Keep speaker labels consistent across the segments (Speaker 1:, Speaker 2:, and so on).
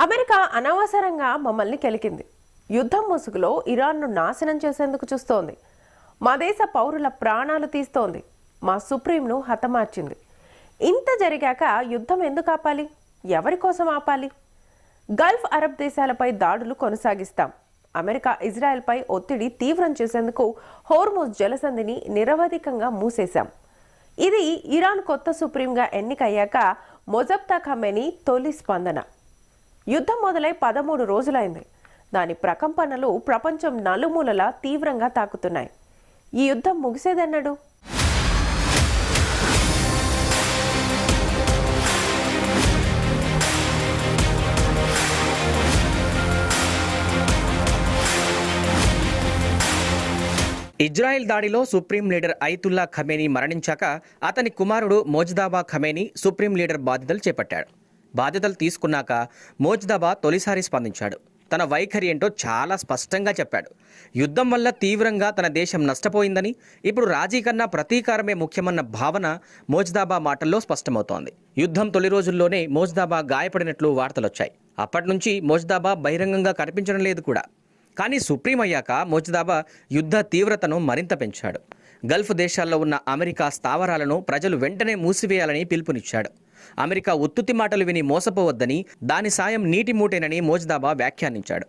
Speaker 1: America అనవసరంగా మమ్మల్ని కెలికింది. యుద్ధం ముసుగులో ఇరాన్ను నాశనం చేసేందుకు చూస్తోంది. మా దేశ పౌరుల ప్రాణాలు తీస్తోంది. మా సుప్రీంను హతమార్చింది. ఇంత జరిగాక యుద్ధం ఎందుకు ఆపాలి? ఎవరి కోసం ఆపాలి? గల్ఫ్ అరబ్ దేశాలపై దాడులు కొనసాగిస్తాం. అమెరికా ఇజ్రాయెల్పై ఒత్తిడి తీవ్రం చేసేందుకు హోర్ముజ్ జలసంధిని నిరవధికంగా మూసేశాం. ఇది ఇరాన్ కొత్త సుప్రీంగా ఎన్నికయ్యాక మొజబ్తా ఖమేనీ తొలి స్పందన. యుద్ధం మొదలై 13 రోజులైంది. దాని ప్రకంపనలు ప్రపంచం నలుమూలలా తీవ్రంగా తాకుతున్నాయి. ఈ యుద్ధం ముగిసేదన్నాడు?
Speaker 2: ఇజ్రాయెల్ దాడిలో సుప్రీం లీడర్ అయతుల్లా ఖమేనీ మరణించాక అతని కుమారుడు మోజ్దాబా ఖమేనీ సుప్రీం లీడర్ బాధ్యతలు చేపట్టాడు. బాధ్యతలు తీసుకున్నాక మోజ్దాబా తొలిసారి స్పందించాడు. తన వైఖరి ఏంటో చాలా స్పష్టంగా చెప్పాడు. యుద్ధం వల్ల తీవ్రంగా తన దేశం నష్టపోయిందని, ఇప్పుడు రాజీ కన్నా ప్రతీకారమే ముఖ్యమన్న భావన మోజ్దాబా మాటల్లో స్పష్టమవుతోంది. యుద్ధం తొలి రోజుల్లోనే మోజ్దాబా గాయపడినట్లు వార్తలొచ్చాయి. అప్పటి నుంచి మోజ్దాబా బహిరంగంగా కనిపించడం లేదు కూడా. కానీ సుప్రీం అయ్యాక మోజ్దాబా యుద్ధ తీవ్రతను మరింత పెంచాడు. గల్ఫ్ దేశాల్లో ఉన్న అమెరికా స్థావరాలను ప్రజలు వెంటనే మూసివేయాలని పిలుపునిచ్చాడు. అమెరికా ఉత్తుతి మాటలు విని మోసపోవద్దని, దాని సాయం నీటి మూటేనని మోజ్దాబా వ్యాఖ్యానించాడు.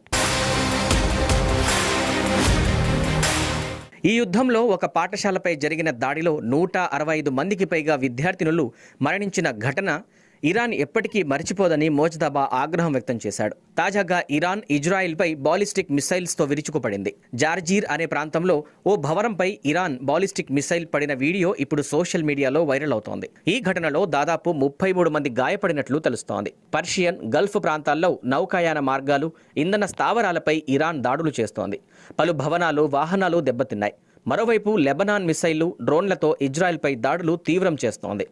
Speaker 2: ఈ యుద్ధంలో ఒక పాఠశాలపై జరిగిన దాడిలో 165 మందికి పైగా విద్యార్థినులు మరణించిన ఘటన ఇరాన్ ఎప్పటికీ మరిచిపోదని మోజ్దాబా ఆగ్రహం వ్యక్తం చేశాడు. తాజాగా ఇరాన్ ఇజ్రాయిల్పై బాలిస్టిక్ మిసైల్స్తో విరుచుకుపడింది. జార్జీర్ అనే ప్రాంతంలో ఓ భవనంపై ఇరాన్ బాలిస్టిక్ మిసైల్ పడిన వీడియో ఇప్పుడు సోషల్ మీడియాలో వైరల్ అవుతోంది. ఈ ఘటనలో దాదాపు 33 మంది గాయపడినట్లు తెలుస్తోంది. పర్షియన్, గల్ఫ్ ప్రాంతాల్లో నౌకాయాన మార్గాలు, ఇంధన స్థావరాలపై ఇరాన్ దాడులు చేస్తోంది. పలు భవనాలు, వాహనాలు దెబ్బతిన్నాయి. మరోవైపు లెబనాన్ మిసైళ్లు, డ్రోన్లతో ఇజ్రాయెల్పై దాడులు తీవ్రం చేస్తోంది.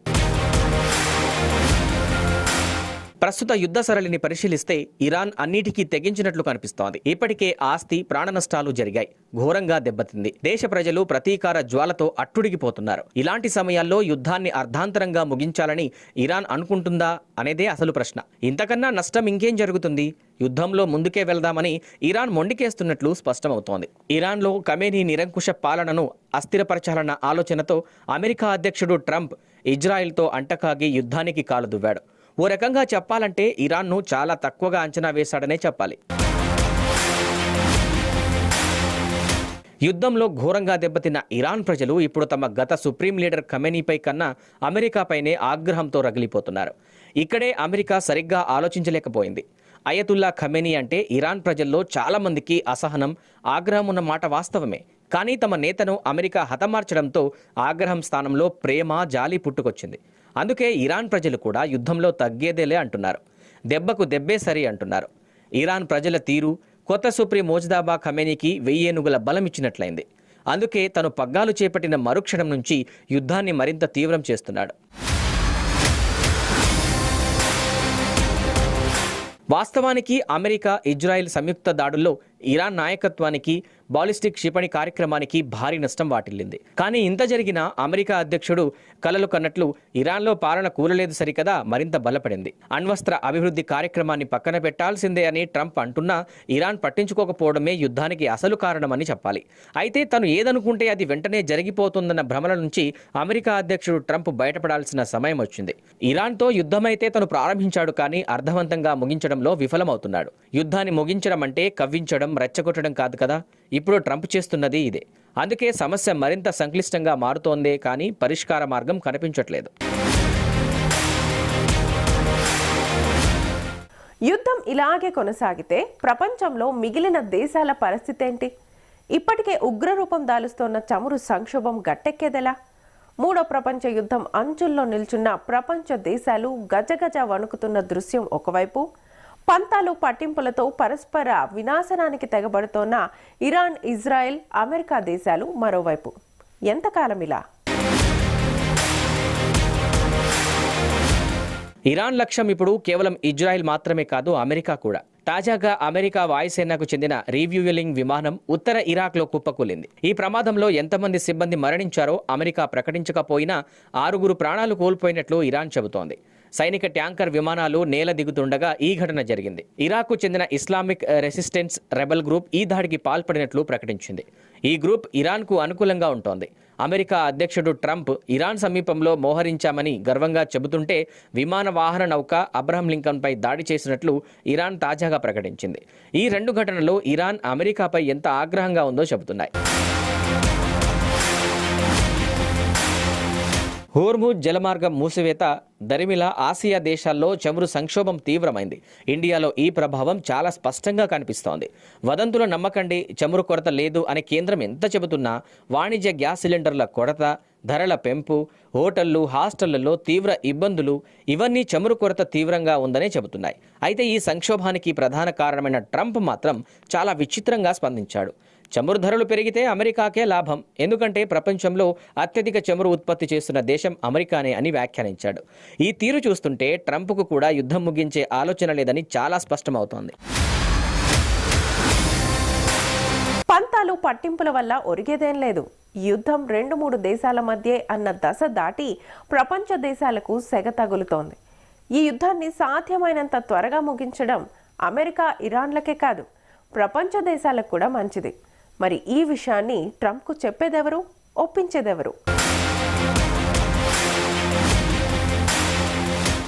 Speaker 2: ప్రస్తుత యుద్ధ సరళిని పరిశీలిస్తే ఇరాన్ అన్నిటికీ తెగించినట్లు కనిపిస్తోంది. ఇప్పటికే ఆస్తి, ప్రాణ నష్టాలు జరిగాయి. ఘోరంగా దెబ్బతింది. దేశ ప్రజలు ప్రతీకార జ్వాలతో అట్టుడిగిపోతున్నారు. ఇలాంటి సమయాల్లో యుద్ధాన్ని అర్ధాంతరంగా ముగించాలని ఇరాన్ అనుకుంటుందా అనేదే అసలు ప్రశ్న. ఇంతకన్నా నష్టం ఇంకేం జరుగుతుంది? యుద్ధంలో ముందుకే వెళ్దామని ఇరాన్ మొండికేస్తున్నట్లు స్పష్టమవుతోంది. ఇరాన్లో ఖమేనీ నిరంకుశ పాలనను అస్థిరపరచాలన్న ఆలోచనతో అమెరికా అధ్యక్షుడు ట్రంప్ ఇజ్రాయెల్తో అంటకాగి యుద్ధానికి కాలుదువ్వాడు. ఓ రకంగా చెప్పాలంటే ఇరాన్ను చాలా తక్కువగా అంచనా వేశాడనే చెప్పాలి. యుద్ధంలో ఘోరంగా దెబ్బతిన్న ఇరాన్ ప్రజలు ఇప్పుడు తమ గత సుప్రీం లీడర్ ఖమేనీపై కన్నా అమెరికాపైనే ఆగ్రహంతో రగిలిపోతున్నారు. ఇక్కడే అమెరికా సరిగ్గా ఆలోచించలేకపోయింది. అయతుల్లా ఖమేనీ అంటే ఇరాన్ ప్రజల్లో చాలా మందికి అసహనం, ఆగ్రహం ఉన్న మాట వాస్తవమే. కానీ తమ నేతను అమెరికా హతమార్చడంతో ఆగ్రహం స్థానంలో ప్రేమ, జాలి పుట్టుకొచ్చింది. అందుకే ఇరాన్ ప్రజలు కూడా యుద్ధంలో తగ్గేదేలే అంటున్నారు. దెబ్బకు దెబ్బే సరి అంటున్నారు. ఇరాన్ ప్రజల తీరు కొత్త సుప్రీం మోజ్దాబా ఖమేనీకి 1000 ఏనుగుల బలం ఇచ్చినట్లయింది. అందుకే తను పగ్గాలు చేపట్టిన మరుక్షణం నుంచి యుద్ధాన్ని మరింత తీవ్రం చేస్తున్నాడు. వాస్తవానికి అమెరికా, ఇజ్రాయెల్ సంయుక్త దాడుల్లో ఇరాన్ నాయకత్వానికి, బాలిస్టిక్ క్షిపణి కార్యక్రమానికి భారీ నష్టం వాటిల్లింది. కానీ ఇంత జరిగినా అమెరికా అధ్యక్షుడు కలలు కన్నట్లు ఇరాన్లో పాలన కూలలేదు సరికదా, మరింత బలపడింది. అణ్వస్త్ర అభివృద్ధి కార్యక్రమాన్ని పక్కన పెట్టాల్సిందే అని ట్రంప్ అంటున్నా ఇరాన్ పట్టించుకోకపోవడమే యుద్ధానికి అసలు కారణమని చెప్పాలి. అయితే తను ఏదనుకుంటే అది వెంటనే జరిగిపోతుందన్న భ్రమల నుంచి అమెరికా అధ్యక్షుడు ట్రంప్ బయటపడాల్సిన సమయం వచ్చింది. ఇరాన్తో యుద్ధమైతే తను ప్రారంభించాడు, కానీ అర్థవంతంగా ముగించడంలో విఫలమవుతున్నాడు. యుద్ధాన్ని ముగించడం అంటే కవ్వించడం, రెచ్చగొట్టడం కాదు కదా. ఇప్పుడు ట్రంప్ చేస్తున్నది ఇదే. అందుకే సమస్య మరింత సంక్లిష్టంగా మారుతోందే కానీ పరిష్కార మార్గం కనిపించట్లేదు.
Speaker 1: యుద్ధం ఇలాగే కొనసాగితే ప్రపంచంలో మిగిలిన దేశాల పరిస్థితి ఏంటి? ఇప్పటికే ఉగ్రరూపం దాలుస్తోన్న చమురు సంక్షోభం గట్టెక్కేదెలా? మూడో ప్రపంచ యుద్ధం అంచుల్లో నిల్చున్న ప్రపంచ దేశాలు గజగజ వణుకుతున్న దృశ్యం ఒకవైపు, పంతాలు పట్టింపులతో పరస్పర వినాశనానికి తెగబడుతోన్న ఇరాన్, ఇజ్రాయెల్, అమెరికా దేశాలు మరోవైపు. ఎంతకాలం ఇలా?
Speaker 2: ఇరాన్ లక్ష్యం ఇప్పుడు కేవలం ఇజ్రాయెల్ మాత్రమే కాదు, అమెరికా కూడా. తాజాగా అమెరికా వాయుసేనకు చెందిన రీవ్యూయలింగ్ విమానం ఉత్తర ఇరాక్లో కుప్పకూలింది. ఈ ప్రమాదంలో ఎంతమంది సిబ్బంది మరణించారో అమెరికా ప్రకటించకపోయినా 6 ప్రాణాలు కోల్పోయినట్లు ఇరాన్ చెబుతోంది. సైనిక ట్యాంకర్ విమానాలు నేల దిగుతుండగా ఈ ఘటన జరిగింది. ఇరాక్కు చెందిన ఇస్లామిక్ రెసిస్టెన్స్ రెబల్ గ్రూప్ ఈ దాడికి పాల్పడినట్లు ప్రకటించింది. ఈ గ్రూప్ ఇరాన్కు అనుకూలంగా ఉంటోంది. అమెరికా అధ్యక్షుడు ట్రంప్ ఇరాన్ సమీపంలో మోహరించామని గర్వంగా చెబుతుంటే విమాన వాహన నౌక అబ్రహం లింకన్పై దాడి చేసినట్లు ఇరాన్ తాజాగా ప్రకటించింది. ఈ రెండు ఘటనలు ఇరాన్ అమెరికాపై ఎంత ఆగ్రహంగా ఉందో చెబుతున్నాయి. హోర్ముజ్ జలమార్గం మూసివేత దరిమిలా ఆసియా దేశాల్లో చమురు సంక్షోభం తీవ్రమైంది. ఇండియాలో ఈ ప్రభావం చాలా స్పష్టంగా కనిపిస్తోంది. వదంతుల నమ్మకండి, చమురు కొరత లేదు అని కేంద్రం ఎంత చెబుతున్నా వాణిజ్య గ్యాస్ సిలిండర్ల కొరత, ధరల పెంపు, హోటళ్లు, హాస్టళ్లలో తీవ్ర ఇబ్బందులు ఇవన్నీ చమురు కొరత తీవ్రంగా ఉందనే చెబుతున్నాయి. అయితే ఈ సంక్షోభానికి ప్రధాన కారణమైన ట్రంప్ మాత్రం చాలా విచిత్రంగా స్పందించాడు. చమురు ధరలు పెరిగితే అమెరికాకే లాభం, ఎందుకంటే ప్రపంచంలో అత్యధిక చమురు ఉత్పత్తి చేస్తున్న దేశం అమెరికానే అని వ్యాఖ్యానించాడు. ఈ తీరు చూస్తుంటే ట్రంప్కు కూడా యుద్ధం ముగించే ఆలోచన లేదని చాలా స్పష్టమవుతోంది.
Speaker 1: పంతాలు పట్టింపుల వల్ల ఒరిగేదేం లేదు. యుద్ధం 2-3 దేశాల మధ్య అన్న దశ దాటి ప్రపంచ దేశాలకు సెగ తగులుతోంది. ఈ యుద్ధాన్ని సాధ్యమైనంత త్వరగా ముగించడం అమెరికా, ఇరాన్లకే కాదు ప్రపంచ దేశాలకు కూడా మంచిది. మరి ఈ విషయాన్ని ట్రంప్కు చెప్పేదెవరు, ఒప్పించేదెవరు?